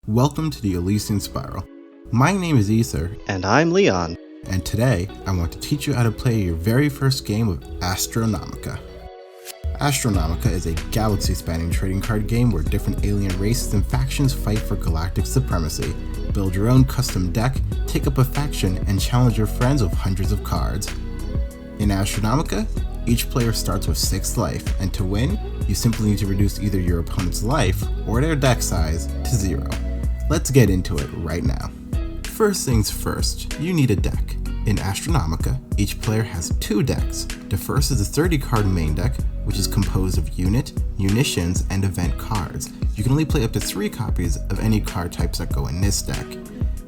Welcome to the Elysian Spiral. My name is Aether. And I'm Leon. And today, I want to teach you how to play your very first game of Astronomica. Astronomica is a galaxy-spanning trading card game where different alien races and factions fight for galactic supremacy. Build your own custom deck, take up a faction, and challenge your friends with hundreds of cards. In Astronomica, each player starts with 6 life, and to win, you simply need to reduce either your opponent's life or their deck size to 0. Let's get into it right now. First things first, you need a deck. In Astronomica, each player has 2 decks. The first is the 30-card main deck, which is composed of unit, munitions, and event cards. You can only play up to 3 copies of any card types that go in this deck.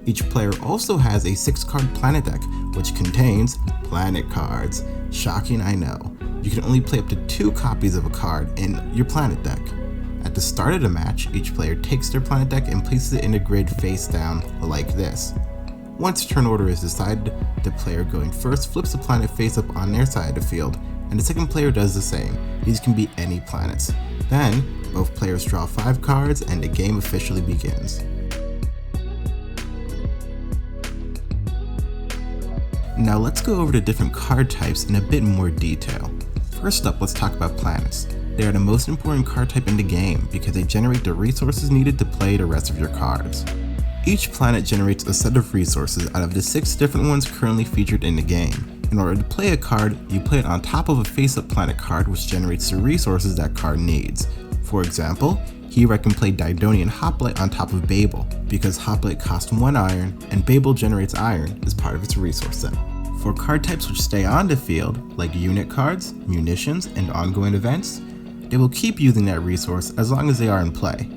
Each player also has a 6-card planet deck, which contains planet cards. Shocking, I know. You can only play up to 2 copies of a card in your planet deck. At the start of the match, each player takes their planet deck and places it in a grid face down, like this. Once turn order is decided, the player going first flips the planet face up on their side of the field, and the second player does the same. These can be any planets. Then, both players draw 5 cards and the game officially begins. Now let's go over the different card types in a bit more detail. First up, let's talk about planets. They are the most important card type in the game because they generate the resources needed to play the rest of your cards. Each planet generates a set of resources out of the 6 different ones currently featured in the game. In order to play a card, you play it on top of a face-up planet card which generates the resources that card needs. For example, here I can play Didonian Hoplite on top of Babel, because Hoplite costs 1 iron and Babel generates iron as part of its resource set. For card types which stay on the field, like unit cards, munitions, and ongoing events, they will keep using that resource as long as they are in play.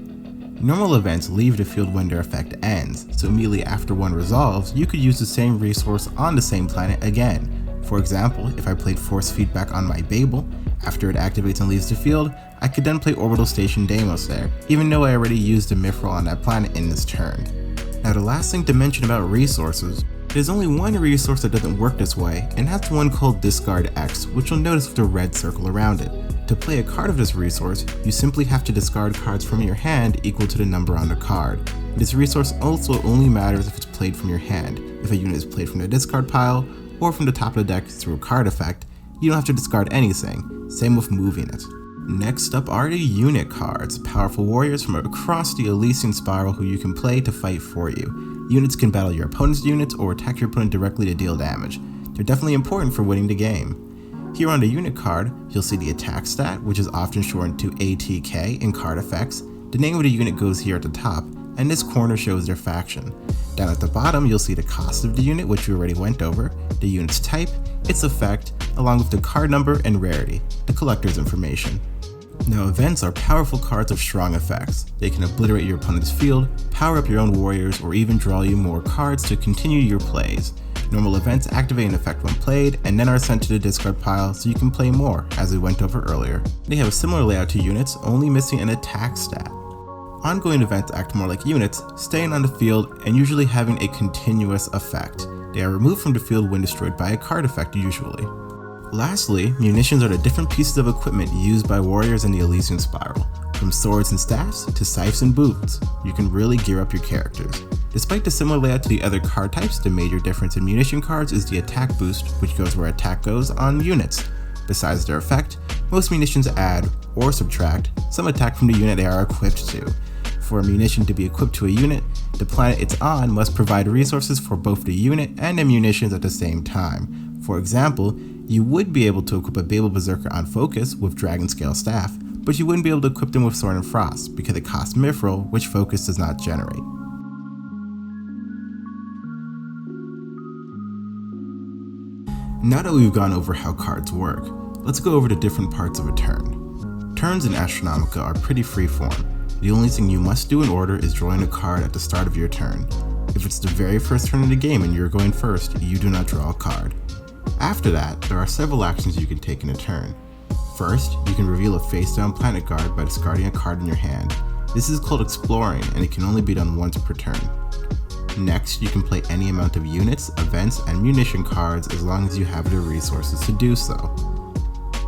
Normal events leave the field when their effect ends, so immediately after one resolves, you could use the same resource on the same planet again. For example, if I played Force Feedback on my Babel, after it activates and leaves the field, I could then play Orbital Station Deimos there, even though I already used the Mithril on that planet in this turn. Now the last thing to mention about resources, there's only one resource that doesn't work this way, and that's the one called Discard X, which you'll notice with the red circle around it. To play a card of this resource, you simply have to discard cards from your hand equal to the number on the card. This resource also only matters if it's played from your hand. If a unit is played from the discard pile, or from the top of the deck through a card effect, you don't have to discard anything, same with moving it. Next up are the unit cards, powerful warriors from across the Elysian Spiral who you can play to fight for you. Units can battle your opponent's units or attack your opponent directly to deal damage. They're definitely important for winning the game. Here on the unit card, you'll see the attack stat, which is often shortened to ATK in card effects. The name of the unit goes here at the top, and this corner shows their faction. Down at the bottom, you'll see the cost of the unit, which we already went over, the unit's type, its effect, along with the card number and rarity, the collector's information. Now events are powerful cards with strong effects. They can obliterate your opponent's field, power up your own warriors, or even draw you more cards to continue your plays. Normal events activate an effect when played, and then are sent to the discard pile so you can play more, as we went over earlier. They have a similar layout to units, only missing an attack stat. Ongoing events act more like units, staying on the field and usually having a continuous effect. They are removed from the field when destroyed by a card effect usually. Lastly, munitions are the different pieces of equipment used by warriors in the Elysian Spiral. From swords and staffs to scythes and boots, you can really gear up your characters. Despite the similar layout to the other card types, the major difference in munition cards is the attack boost, which goes where attack goes on units. Besides their effect, most munitions add, or subtract, some attack from the unit they are equipped to. For a munition to be equipped to a unit, the planet it's on must provide resources for both the unit and the munitions at the same time. For example, you would be able to equip a Babel Berserker on Focus with Dragon Scale Staff, but you wouldn't be able to equip them with Sword and Frost because it costs Mithril, which Focus does not generate. Now that we've gone over how cards work, let's go over the different parts of a turn. Turns in Astronomica are pretty freeform. The only thing you must do in order is drawing a card at the start of your turn. If it's the very first turn of the game and you're going first, you do not draw a card. After that, there are several actions you can take in a turn. First, you can reveal a face-down planet card by discarding a card in your hand. This is called exploring, and it can only be done once per turn. Next, you can play any amount of units, events, and munition cards as long as you have the resources to do so.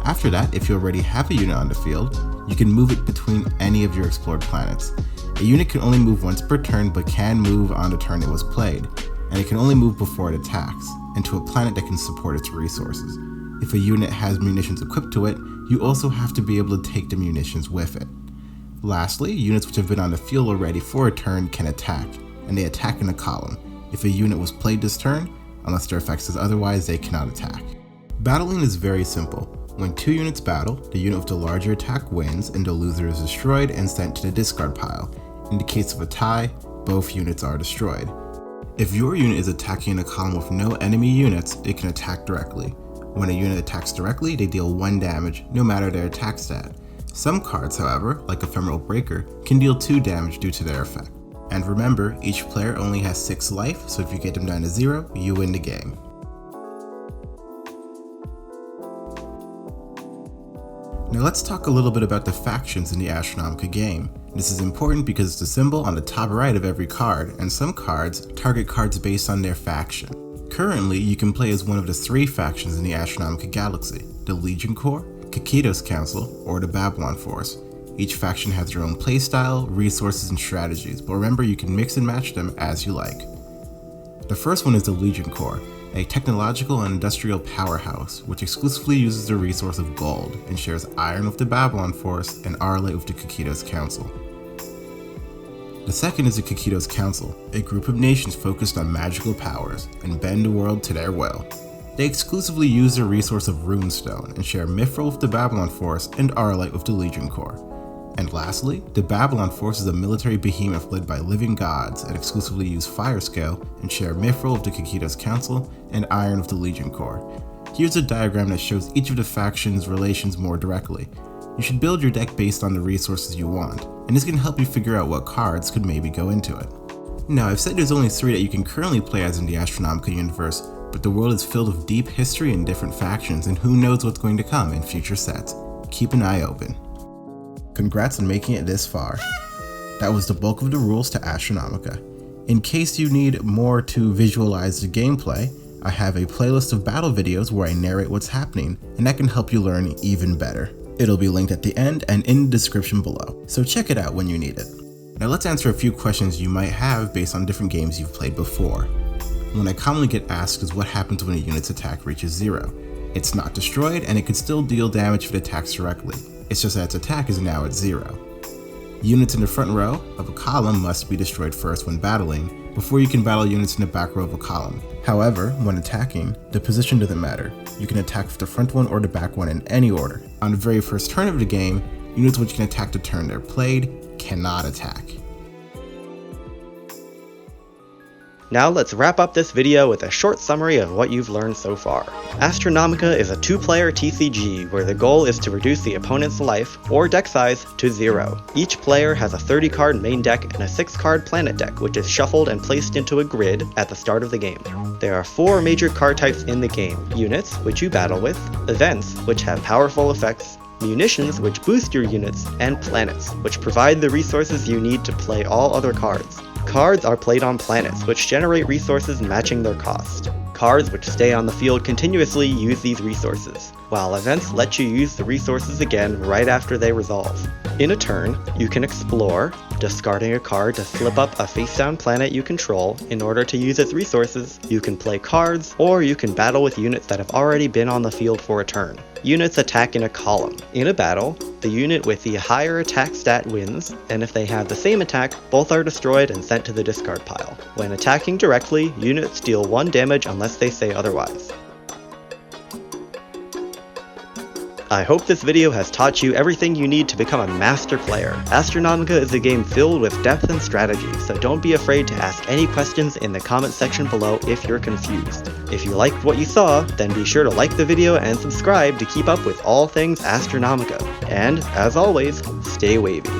After that, if you already have a unit on the field, you can move it between any of your explored planets. A unit can only move once per turn but can move on the turn it was played, and it can only move before it attacks, and to a planet that can support its resources. If a unit has munitions equipped to it, you also have to be able to take the munitions with it. Lastly, units which have been on the field already for a turn can attack, and they attack in a column. If a unit was played this turn, unless their effect says otherwise, they cannot attack. Battling is very simple. When 2 units battle, the unit with the larger attack wins and the loser is destroyed and sent to the discard pile. In the case of a tie, both units are destroyed. If your unit is attacking in a column with no enemy units, it can attack directly. When a unit attacks directly, they deal 1 damage, no matter their attack stat. Some cards, however, like Ephemeral Breaker, can deal 2 damage due to their effect. And remember, each player only has 6 life, so if you get them down to 0, you win the game. Now let's talk a little bit about the factions in the Astronomica game. This is important because it's the symbol on the top right of every card, and some cards target cards based on their faction. Currently, you can play as one of the 3 factions in the Astronomica galaxy: the Legion Corps, Kakito's Council, or the Babylon Force. Each faction has their own playstyle, resources, and strategies, but remember you can mix and match them as you like. The first one is the Legion Corps, a technological and industrial powerhouse which exclusively uses the resource of gold and shares iron with the Babylon Force and Arlite with the Kakito's Council. The second is the Kakito's Council, a group of nations focused on magical powers and bend the world to their will. They exclusively use the resource of runestone and share Mithril with the Babylon Force and Arlite with the Legion Corps. And lastly, the Babylon Force is a military behemoth led by living gods that exclusively use Fire Scale and share Mithril with the Kakito's Council and Iron with the Legion Corps. Here's a diagram that shows each of the factions' relations more directly. You should build your deck based on the resources you want, and this can help you figure out what cards could maybe go into it. Now, I've said there's only 3 that you can currently play as in the Astronomica universe, but the world is filled with deep history and different factions, and who knows what's going to come in future sets. Keep an eye open. Congrats on making it this far. That was the bulk of the rules to Astronomica. In case you need more to visualize the gameplay, I have a playlist of battle videos where I narrate what's happening, and that can help you learn even better. It'll be linked at the end and in the description below, so check it out when you need it. Now let's answer a few questions you might have based on different games you've played before. One I commonly get asked is what happens when a unit's attack reaches 0. It's not destroyed, and it could still deal damage if it attacks directly. It's just that its attack is now at 0. Units in the front row of a column must be destroyed first when battling, before you can battle units in the back row of a column. However, when attacking, the position doesn't matter. You can attack with the front one or the back one in any order. On the very first turn of the game, units which can attack the turn they're played cannot attack. Now let's wrap up this video with a short summary of what you've learned so far. Astronomica is a 2-player TCG where the goal is to reduce the opponent's life or deck size to 0. Each player has a 30-card main deck and a 6-card planet deck, which is shuffled and placed into a grid at the start of the game. There are 4 major card types in the game: units, which you battle with, events, which have powerful effects, munitions, which boost your units, and planets, which provide the resources you need to play all other cards. Cards are played on planets, which generate resources matching their cost. Cards which stay on the field continuously use these resources, while events let you use the resources again right after they resolve. In a turn, you can explore, discarding a card to flip up a face-down planet you control in order to use its resources. You can play cards, or you can battle with units that have already been on the field for a turn. Units attack in a column. In a battle, the unit with the higher attack stat wins, and if they have the same attack, both are destroyed and sent to the discard pile. When attacking directly, units deal 1 damage unless they say otherwise. I hope this video has taught you everything you need to become a master player. Astronomica is a game filled with depth and strategy, so don't be afraid to ask any questions in the comment section below if you're confused. If you liked what you saw, then be sure to like the video and subscribe to keep up with all things Astronomica. And, as always, stay wavy.